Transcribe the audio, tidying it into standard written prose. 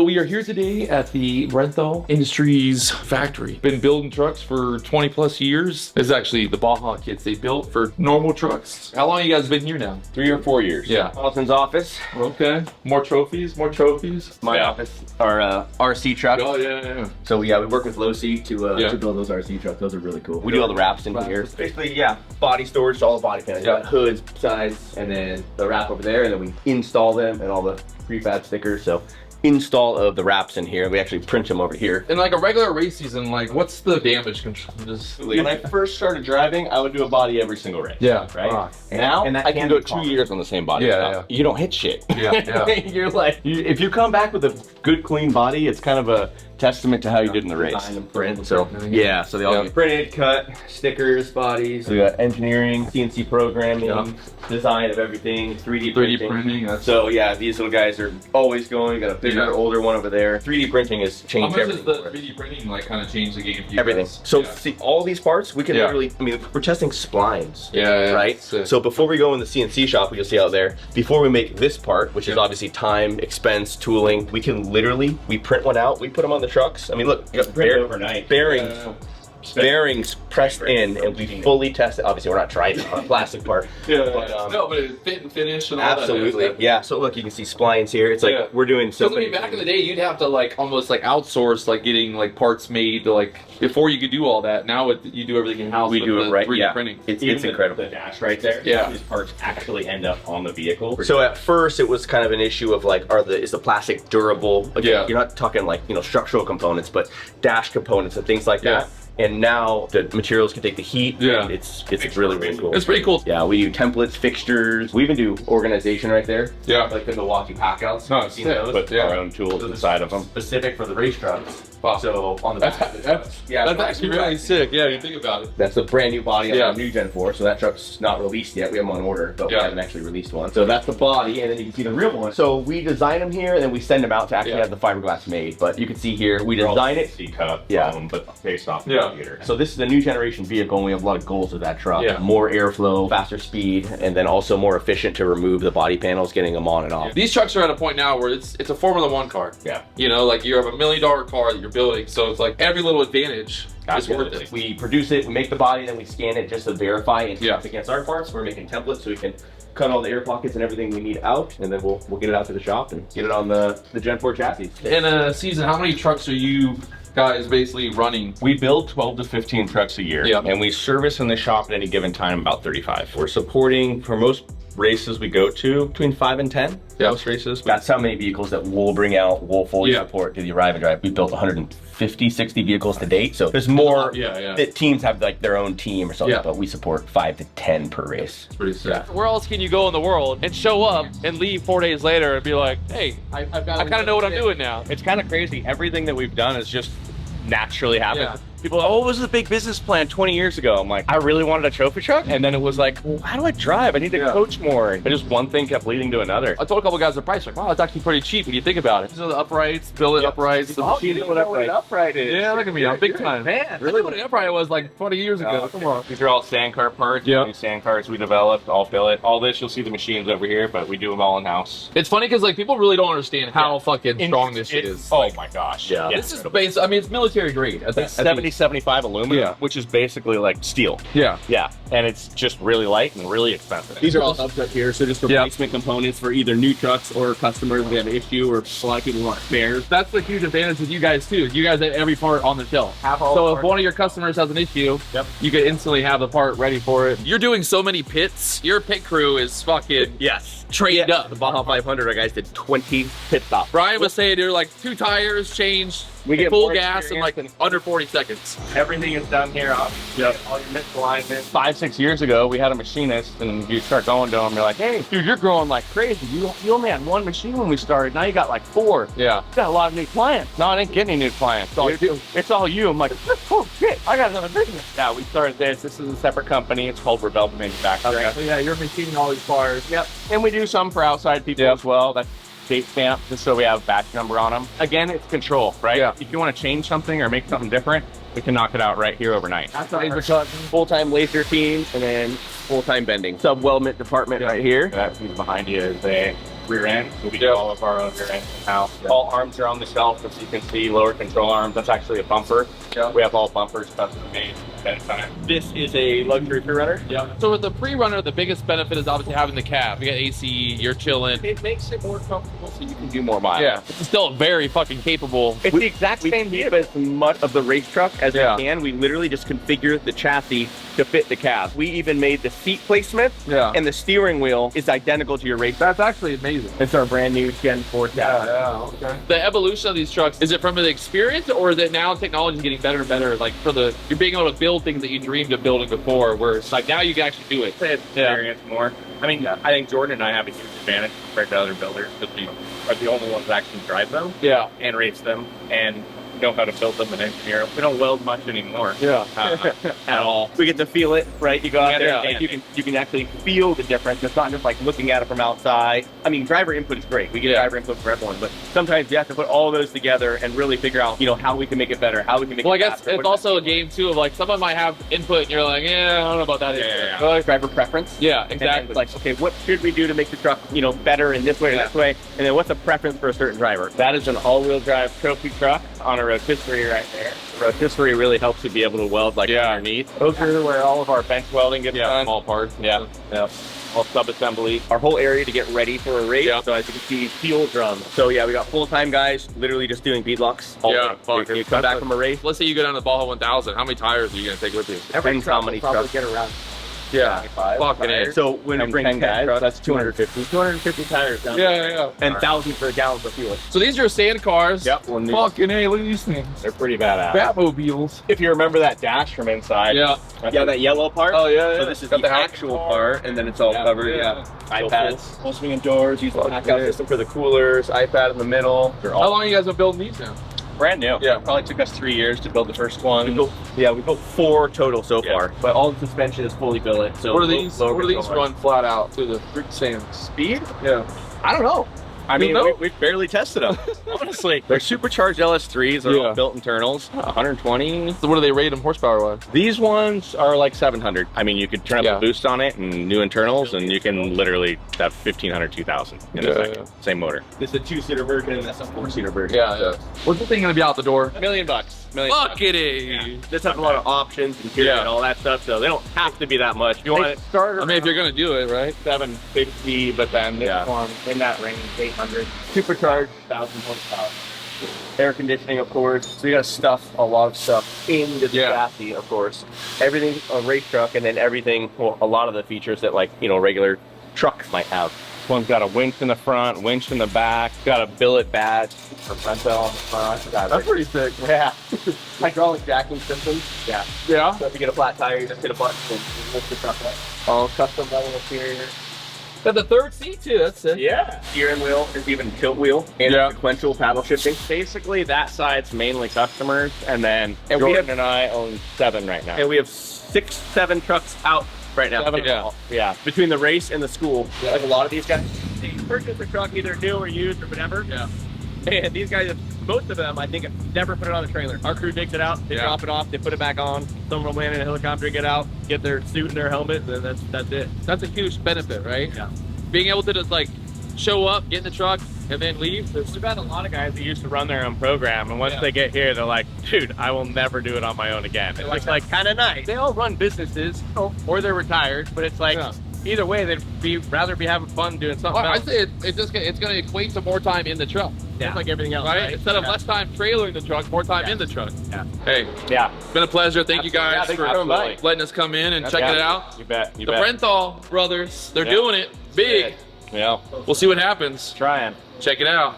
We are here today at the Brenthel Industries factory. Been building trucks for 20 plus years. This is actually the Baja kits they built for normal trucks. How long you guys been here now? 3 or 4 years. Yeah. Allison's office. Okay. More trophies, more trophies. My office, our RC truck. Oh yeah. So yeah, we work with Losi to build those RC trucks. Those are really cool. We do all the wraps in here. Basically, yeah, body storage, all the body panels. Yeah. Hoods, sides, and then the wrap over there, and then we install them and all the prefab stickers. So install of the wraps in here. We actually print them over here. In like a regular race season, like what's the damage control? When I first started driving, I would do a body every single race. Yeah. Right? Now, I can go 2 years on the same body. Yeah. You don't hit shit. Yeah. You're like, if you come back with a good, clean body, it's kind of a testament to how you did in the race. Design and print. So yeah, so they all get printed, cut, stickers, bodies. So we got engineering, CNC programming, design of everything, 3D printing. So yeah, these little guys are always going. We got a bigger, older one over there. 3D printing has changed everything. How much does the 3D printing like kind of change the game for you everything. guys? So see, all these parts, we can literally, I mean, we're testing splines. Right? So before we go in the CNC shop, you'll see out there, before we make this part, which is obviously time, expense, tooling, we can literally, we print one out, we put them on the trucks. I mean, look, you got overnight. bearings pressed in, and we fully tested. Obviously, we're not trying on a plastic part. No, but it fit and finish and all that. Absolutely. Yeah. So look, you can see splines here. It's like we're doing so many. I mean, back in the day, you'd have to like almost like outsource like getting like parts made to like before you could do all that. Now you do everything in house. We do it right. 3D printing. It's incredible. The dash right there. Yeah. These parts actually end up on the vehicle. So at first, it was kind of an issue of like, is the plastic durable? Again, you're not talking like structural components, but dash components and things like that. And now the materials can take the heat. Yeah. And it's really, really cool. It's pretty cool. Yeah, we do templates, fixtures. We even do organization right there. Yeah. Like the Milwaukee packouts. No, You've seen those? Put our own tools inside of them. Specific for the race trucks. Wow. So on the That's back. that's actually really sick. Yeah, you think about it. That's a brand new body on the new Gen 4. So that truck's not released yet. We have them on order, but we haven't actually released one. So that's the body, and then you can see the real one. So we design them here, and then we send them out to actually have the fiberglass made. But you can see here, we design it. C-cup, but based off the computer. So this is the new generation vehicle, and we have a lot of goals with that truck. Yeah. More airflow, faster speed, and then also more efficient to remove the body panels, getting them on and off. These trucks are at a point now where it's a Formula One car. Yeah. You know, like you have $1 million car that you're building, so it's like every little advantage is worth it. We produce it, we make the body, then we scan it just to verify and check against our parts. We're making templates so we can cut all the air pockets and everything we need out, and then we'll get it out to the shop and get it on the Gen 4 chassis. In a season, how many trucks are you guys basically running? We build 12 to 15 trucks a year, and we service in the shop at any given time about 35. We're supporting, for most races we go to, between 5 and 10. Most races. That's how many vehicles that we'll bring out, we'll fully support to the arrive and drive. We built 150, 60 vehicles to date, so there's more that teams have like their own team or something, but we support 5 to 10 per race. It's pretty sick. Where else can you go in the world and show up and leave 4 days later and be like, hey, I kind of know what I'm doing now? It's kind of crazy. Everything that we've done is just naturally happened. People are like, oh, it was a big business plan 20 years ago. I'm like, I really wanted a trophy truck. And then it was like, well, how do I drive? I need to coach more. And just one thing kept leading to another. I told a couple guys the price, like, wow, it's actually pretty cheap when you think about it. These are the uprights, billet uprights. The you know what an upright is. Yeah, look at me, I'm big time. Man, Really what an upright was like 20 years ago. Come on. These are all sand car parts. These sand cars we developed, all billet. All this, you'll see the machines over here, but we do them all in-house. It's funny because like people really don't understand how fucking strong this shit is. Oh my gosh. This is based, I mean, it's military grade. It's 70-75 aluminum. Which is basically like steel. Yeah, and it's just really light and really expensive. These are all hubs up here, so just replacement components for either new trucks or customers that have an issue, or a lot of people want spares. That's the huge advantage with you guys too. You guys have every part on the shelf. So if one of your customers has an issue, you could instantly have the part ready for it. You're doing so many pits. Your pit crew is fucking trained up. The Baja 500, our guys did 20 pit stops. Brian was saying they're like 2 tires changed. We get full gas in like under 40 seconds. Everything is done here. All your misalignment. 5-6 years ago, we had a machinist, and you start going to him. You're like, "Hey, dude, you're growing like crazy. You only had 1 machine when we started. Now you got like 4. Yeah, you got a lot of new clients." No, I didn't get any new clients. It's all you. I'm like, oh shit, I got another business. Yeah, we started this. This is a separate company. It's called Rebel Manufacturing. Okay. So yeah, you're machining all these cars. Yep, and we do some for outside people as well. That's date stamp, just so we have a batch number on them. Again, it's control, right? Yeah. If you want to change something or make something different, we can knock it out right here overnight. That's our full-time laser team, and then full-time bending. Sub-weldment department right here. That piece behind you is a rear end. So we do all of our own rear end in-house. All arms are on the shelf, as you can see, lower control arms. That's actually a bumper. We have all bumpers custom made ahead of time. This is a luxury prerunner. So with the prerunner, the biggest benefit is obviously having the cab. You got AC, you're chilling. It makes it more comfortable so you can do more miles. Yeah, it's still very fucking capable. It's the exact same vehicle as much of the race truck as we can. We literally just configure the chassis to fit the cab. We even made the seat placement, and the steering wheel is identical to your race truck. That's actually amazing. It's our brand new Gen 4 cab. The evolution of these trucks, is it from the experience, or is it now technology is getting better and better? Like you're being able to build things that you dreamed of building before, where it's like now you can actually do it. Experience more. I mean, I think Jordan and I have a huge advantage compared to other builders because we are the only ones that actually drive them, and race them, and know how to build them and engineer them. We don't weld much anymore. At all. We get to feel it, right? You go out there and you can actually feel the difference. It's not just like looking at it from outside. I mean, driver input is great. We get driver input for everyone, but sometimes you have to put all those together and really figure out, how we can make it better, how we can make it I guess faster. it's also a game too of like someone might have input and you're like, I don't know about that. Driver preference. Yeah, exactly. And like, okay, what should we do to make the truck, better in this way or this way? And then what's a preference for a certain driver? That is an all-wheel drive trophy truck on a rotisserie right there. The rotisserie really helps you be able to weld underneath. Those are where all of our bench welding gets done. Small parts. All Subassembly. Our whole area to get ready for a race. So as you can see, fuel drums. So we got full-time guys literally just doing beadlocks. You come back from a race. Let's say you go down to Baja 1000. How many tires are you gonna take with you? Every how many trucks get around. Fucking A. So when we bring 10 guys, that's 250. 250 tires down there. And thousands for gallons of fuel. So these are sand cars. Fucking A, look at these things. They're pretty badass. Batmobiles. If you remember that dash from inside. That yellow part. So this is the actual part, and then it's all covered. iPads. Full swinging doors, use the blackout system for the coolers, iPad in the middle. How long you guys been building these now? Brand new. Probably took us 3 years to build the first one. We built 4 total so far, but all the suspension is fully billet. So what do these run flat out through the sand? Speed? I don't know. I mean, we've barely tested them, honestly. They're supercharged LS3s, they're all built internals, 120. So what do they rate them horsepower-wise? These ones are like 700. I mean, you could turn up the boost on it and new internals, and you can literally have 1,500, 2,000 in a second. Same motor. This is a 2-seater version, and that's a 4-seater version. What's the thing gonna be out the door? $1 million. Fuck it. This has a lot of options and and all that stuff, so they don't have to be that much. If you want to start, I mean, if you're gonna do it, right? 750, but then this one in that range, 800. Supercharged, 1,000 horsepower. Air conditioning, of course. So you got to stuff a lot of stuff into the chassis, of course. Everything a race truck, and then everything. Well, a lot of the features that regular trucks might have. This one's got a winch in the front, winch in the back. Got a billet badge for Brenthel on the front. That's pretty sick. Yeah. Hydraulic jacking systems. So if you get a flat tire, you just hit a button and lift the truck up. All custom level interior. Got the third seat too, that's it. Steering wheel is even tilt wheel and sequential paddle shifting. Basically that side's mainly customers, and then Jordan and I own 7 right now. And we have 6, 7 trucks out right now. 7 between the race and the school. Like a lot of these guys, they purchase a truck either new or used or whatever. And these guys, most of them, I think, have never put it on a trailer. Our crew digs it out, they drop it off, they put it back on. Some of them land in a helicopter, get out, get their suit and their helmet, and that's it. That's a huge benefit, right? Being able to just show up, get in the truck, and then leave. We've had a lot of guys that used to run their own program, and once they get here, they're like, dude, I will never do it on my own again. It's like kind of nice. They all run businesses, or they're retired, but it's like, either way, they'd rather be having fun doing something else. I'd say it's going to equate to more time in the truck. Just like everything else, right? Instead of less time trailering the truck, more time in the truck. Hey, it's been a pleasure. Thank you guys for letting us come in and checking it out. You bet. The Brenthel brothers, they're doing it big. We'll see what happens. Trying. Check it out.